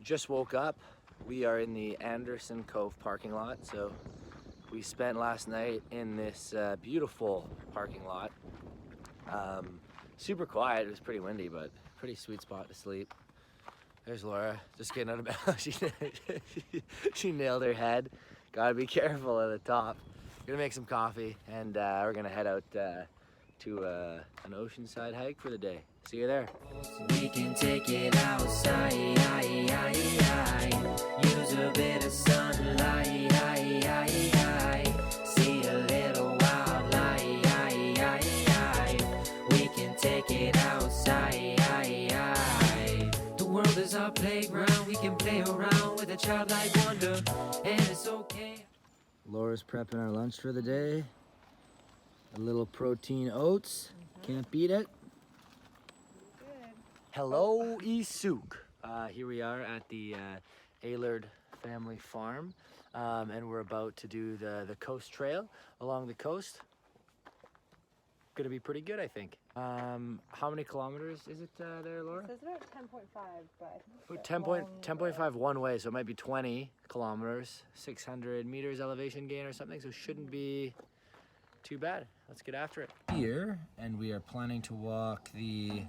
Just woke up. We are in the Anderson Cove parking lot. So we spent last night in this beautiful parking lot. Super quiet. It was pretty windy, but pretty sweet spot to sleep. There's Laura, just getting out of bed. she nailed her head. Gotta be careful at the top. Gonna make some coffee, and we're gonna head out to an oceanside hike for the day. See you there. We can take it outside, use a bit of sunlight, see a little wildlife. We can take it outside. The world is our playground. We can play around with a childlike wonder, and it's okay. Laura's prepping our lunch for the day. A little protein oats. Can't beat it. Hello, East Sooke. Here we are at the Aylard family farm, and we're about to do the coast trail along the coast. Gonna be pretty good, I think. How many kilometers is it there, Laura? It says about 10.5, but I think 10.5 one way, so it might be 20 kilometers, 600 meters elevation gain or something, so shouldn't be too bad. Let's get after it. Here, and we are planning to walk the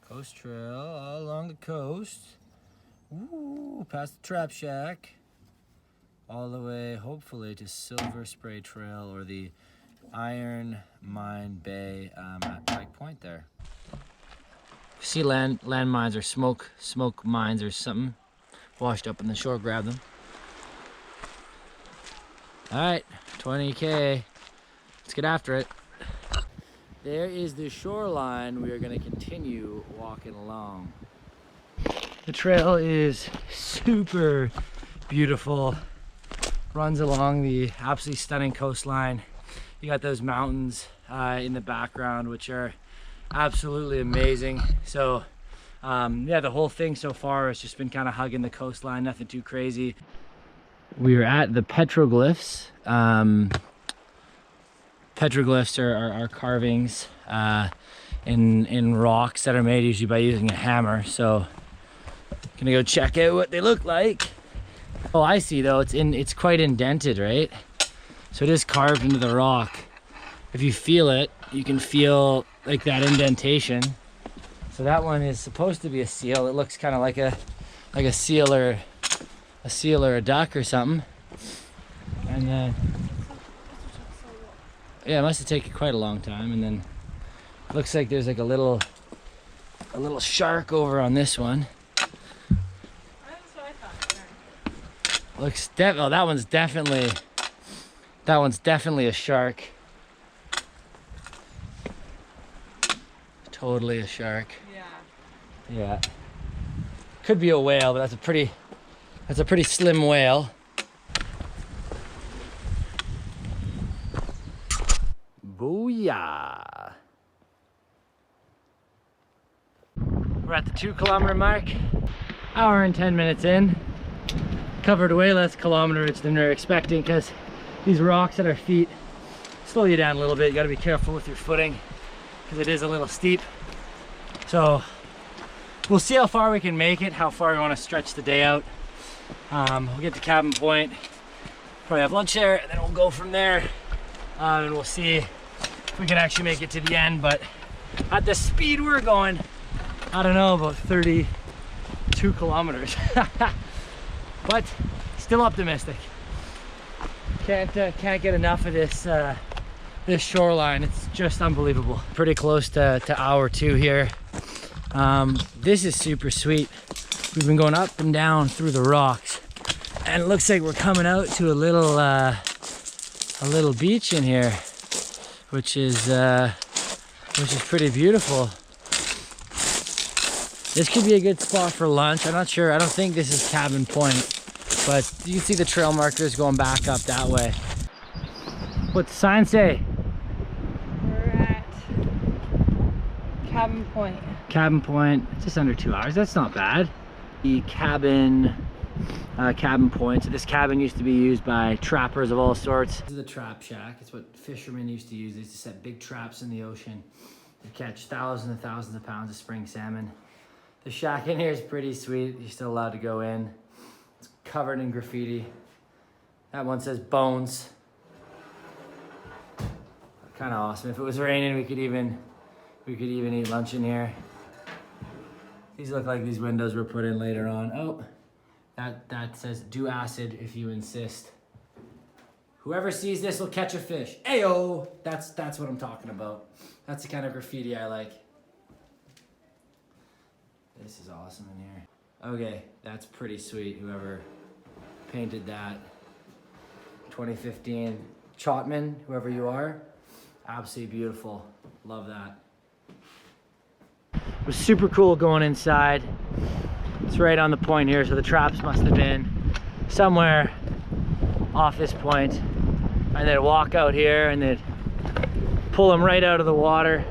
Coast trail all along the coast. Ooh, past the trap shack. All the way, hopefully, to Silver Spray Trail or the Iron Mine Bay at Pike Point there. See land mines or smoke mines or something washed up in the shore, grab them. All right, 20K. Let's get after it. There is the shoreline. We are going to continue walking along. The trail is super beautiful. Runs along the absolutely stunning coastline. You got those mountains in the background, which are absolutely amazing. So yeah, the whole thing so far has just been kind of hugging the coastline, nothing too crazy. We are at the Petroglyphs. Petroglyphs are carvings in rocks that are made usually by using a hammer. So gonna go check out what they look like. Oh, I see though, it's quite indented, right? So it is carved into the rock. If you feel it, you can feel like that indentation. So that one is supposed to be a seal. It looks kind of like a seal or a duck or something. And then yeah, it must have taken quite a long time. And then looks like there's like a little shark over on this one. that's what I thought. Looks oh, that one's definitely a shark. Totally a shark. Yeah. Yeah. Could be a whale, but that's a pretty slim whale. Booyah! We're at the 2 kilometer mark. Hour and 10 minutes in. Covered way less kilometers than we were expecting because these rocks at our feet slow you down a little bit. You gotta be careful with your footing because it is a little steep. So we'll see how far we can make it, how far we want to stretch the day out. We'll get to Cabin Point, probably have lunch there, and then we'll go from there. And we'll see if we can actually make it to the end. But at the speed we're going, I don't know, about 32 kilometers. But still optimistic. Can't get enough of this this shoreline. It's just unbelievable. Pretty close to hour 2 here. This is super sweet. We've been going up and down through the rocks, and it looks like we're coming out to a little beach in here, which is pretty beautiful. This could be a good spot for lunch. I'm not sure. I don't think this is Cabin Point, but you can see the trail markers going back up that way. What's the sign say? We're at Cabin Point. Cabin Point, just under 2 hours. That's not bad. The cabin point. So this cabin used to be used by trappers of all sorts. This is the trap shack. It's what fishermen used to use. They used to set big traps in the ocean to catch thousands and thousands of pounds of spring salmon. The shack in here is pretty sweet. You're still allowed to go in. It's covered in graffiti. That one says bones. Kind of awesome. If it was raining, we could even eat lunch in here. These look like these windows were put in later on. Oh, that says do acid if you insist. Whoever sees this will catch a fish. Ayo! That's what I'm talking about. That's the kind of graffiti I like. This is awesome in here. Okay, that's pretty sweet. Whoever painted that. 2015 Chotman, whoever you are. Absolutely beautiful. Love that. It was super cool going inside. It's right on the point here, so the traps must have been somewhere off this point. And they'd walk out here and they'd pull them right out of the water.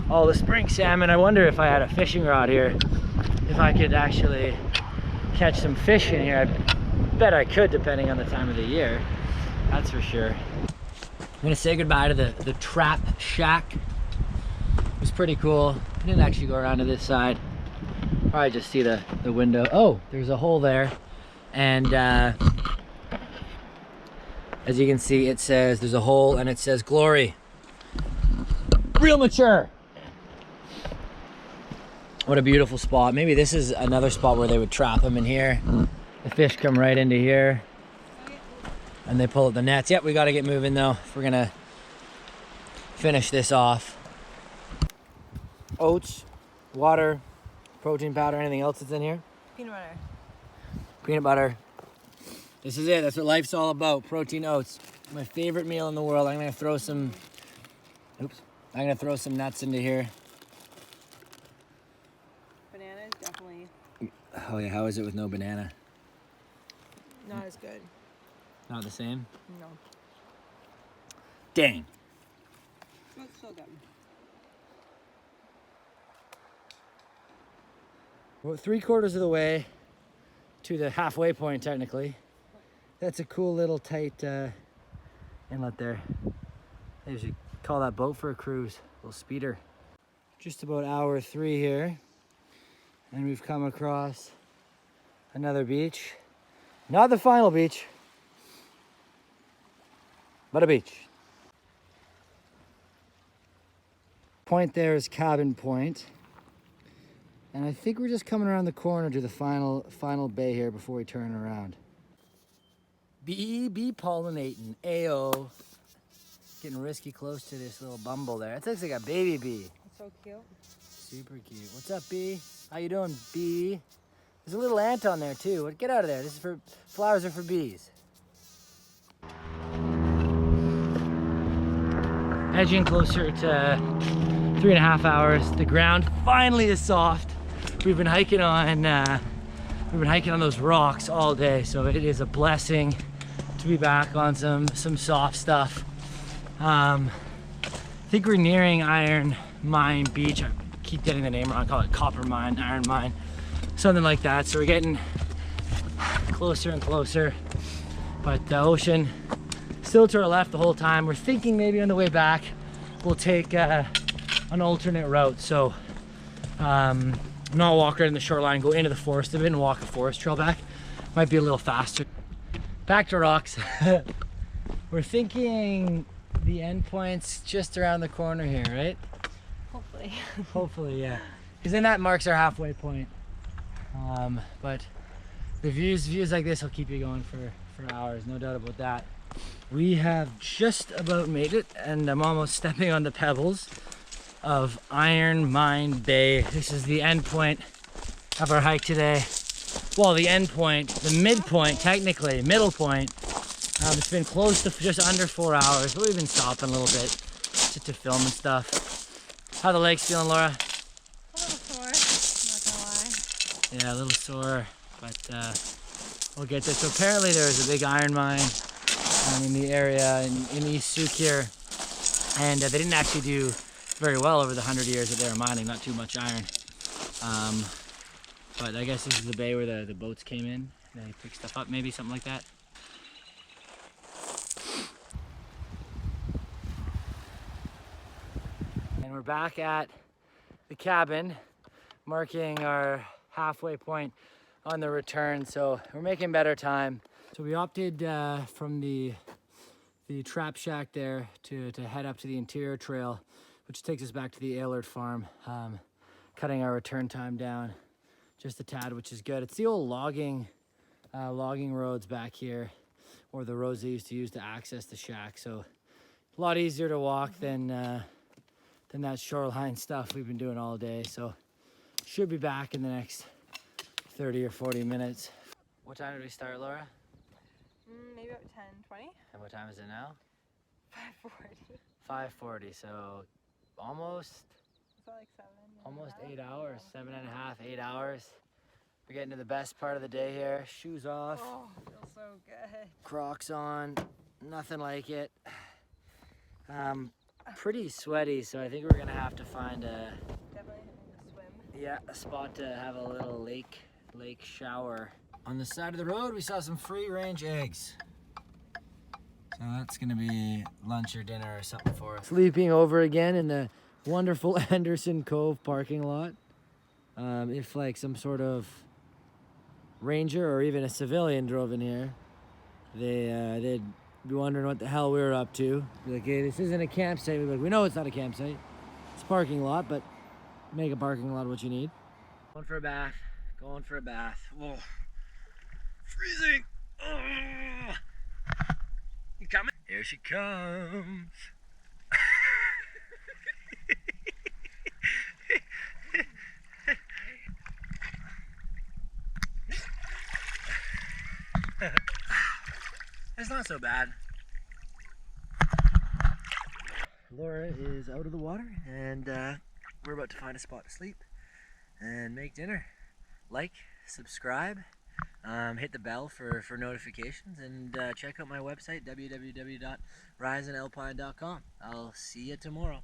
All the spring salmon. I wonder if I had a fishing rod here, if I could actually catch some fish in here. I bet I could, depending on the time of the year. That's for sure. I'm gonna say goodbye to the trap shack. It was pretty cool. I didn't actually go around to this side. Probably just see the window. Oh, there's a hole there. And as you can see, it says, there's a hole and it says glory. Real mature. What a beautiful spot. Maybe this is another spot where they would trap them in here. The fish come right into here and they pull up the nets. Yep, we got to get moving though if we're gonna finish this off. Oats, water, protein powder, anything else that's in here? Peanut butter. Peanut butter. This is it. That's what life's all about. Protein oats. My favorite meal in the world. I'm gonna throw some. Oops. I'm gonna throw some nuts into here. Banana is definitely Oh yeah. How is it with no banana? not as good. Not the same. No. Dang. But it's still good. We're 3/4 of the way to the halfway point, technically. That's a cool little tight inlet there. They usually call that boat for a cruise, a little speeder. Just about hour 3 here, and we've come across another beach. Not the final beach, but a beach. Point there is Cabin Point. And I think we're just coming around the corner to the final bay here before we turn around. Bee pollinating, ayo. Getting risky close to this little bumble there. It looks like a baby bee. It's so cute. Super cute. What's up, bee? How you doing, bee? There's a little ant on there too. Get out of there. This is for, flowers are for bees. Edging closer to 3.5 hours. The ground finally is soft. We've been hiking on those rocks all day, so it is a blessing to be back on some soft stuff. I think we're nearing Iron Mine Beach. I keep getting the name wrong. I call it Copper Mine, Iron Mine, something like that. So we're getting closer and closer, but the ocean still to our left the whole time. We're thinking maybe on the way back we'll take an alternate route. So not walk right in the shoreline, go into the forest a bit and walk a forest trail back. Might be a little faster. Back to rocks. We're thinking the end point's just around the corner here, right? Hopefully. Hopefully, yeah. Because then that marks our halfway point. But the views like this will keep you going for hours, no doubt about that. We have just about made it, and I'm almost stepping on the pebbles of Iron Mine Bay. This is the end point of our hike today. Well, the end point, the midpoint, technically, middle point. It's been close to just under 4 hours, but we've been stopping a little bit just to film and stuff. How the legs feeling, Laura? A little sore, not gonna lie. Yeah, a little sore, but we'll get there. So apparently there was a big iron mine in the area in East Sooke here, and they didn't actually do very well over the 100 years that they were mining, not too much iron. But I guess this is the bay where the boats came in. They picked stuff up, maybe something like that. And we're back at the cabin, marking our halfway point on the return, so we're making better time. So we opted from the trap shack there to head up to the interior trail, which takes us back to the Ehlert farm, cutting our return time down just a tad, which is good. It's the old logging roads back here, or the roads they used to use to access the shack. So a lot easier to walk than that shoreline stuff we've been doing all day. So should be back in the next 30 or 40 minutes. What time did we start, Laura? Maybe about 10, 20? And what time is it now? 5:40. 5:40, so almost Is that like 7? almost 8 hours, 7.5, 8 hours. We're getting to the best part of the day here. Shoes off, Oh, feels so good. Crocs on, nothing like it. Pretty sweaty, so I think we're gonna have to find a Definitely hitting the swim. a spot to have a little lake shower. On the side of the road, we saw some free-range eggs. So that's gonna be lunch or dinner or something for us. Sleeping over again in the wonderful Anderson Cove parking lot. If like some sort of ranger or even a civilian drove in here, they'd be wondering what the hell we were up to. Be like, hey, this isn't a campsite. We'd be like, we know it's not a campsite. It's a parking lot, but make a parking lot what you need. Going for a bath. Going for a bath. Whoa. Freezing. Oh. You coming? Here she comes. It's not so bad. Laura is out of the water, and we're about to find a spot to sleep and make dinner. Like, subscribe, hit the bell for notifications, and check out my website, www.riseandalpine.com. I'll see you tomorrow.